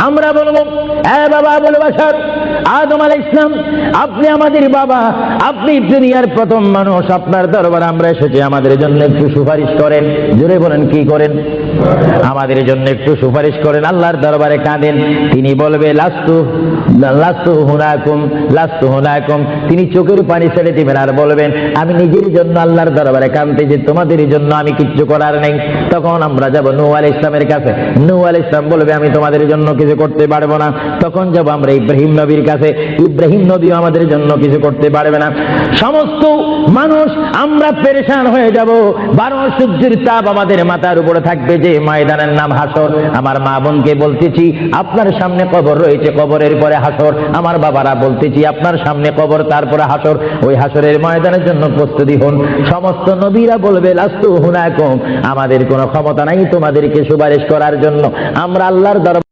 আমরা বলবো, এ বাবা আবুল বাশার আদম আলাইহিস সালাম, আপনি আমাদের বাবা, আপনি দুনিয়ার প্রথম মানুষ, আপনার দরবারে আমরা এসেছি, আমাদের জন্য একটু সুপারিশ করেন। জোরে বলেন, কি করেন? আমাদের জন্য একটু সুপারিশ করেন। আল্লাহর দরবারে কাঁদেন। তিনি বলবে লাস্তু লাস্তু হুনাকুম লাস্তু হুনাকুম। তিনি চোখের পানি ছেড়ে দিবেন আর বলবেন, আমি নিজের জন্য আল্লাহর দরবারে কাঁদতে যে তোমাদের জন্য আমি কিচ্ছু করার নেই। তখন আমরা যাব নূহ আলাইহিস সালামের কাছে। নূহ আলাইহিস সালাম বলবে, আমি তোমাদের জন্য কিছু করতে পারবো না। তখন যাব আমরা ইব্রাহিম নবীর কাছে। ইব্রাহিম নবীও আমাদের জন্য কিছু করতে পারবে না। সমস্ত মানুষ আমরা পেরেশান হয়ে যাব। 12 সূর্যের তাপ আমাদের মাথার উপরে থাকবে, যে ময়দানের নাম হাসর। আমার মা বোনকে বলতেছি, আপনার সামনে কবর রয়েছে, কবরের পরে হাসর। আমার বাবারা বলতেছি, আপনার সামনে কবর, তারপরে হাসর। ওই হাসরের ময়দানের জন্য প্রস্তুতি হন। সমস্ত নবীরা বলবে লাস্তু হুনাকুম, আমাদের কোনো ক্ষমতা নাই তোমাদেরকে সুপারিশ করার জন্য। আমরা আল্লাহর দরবারে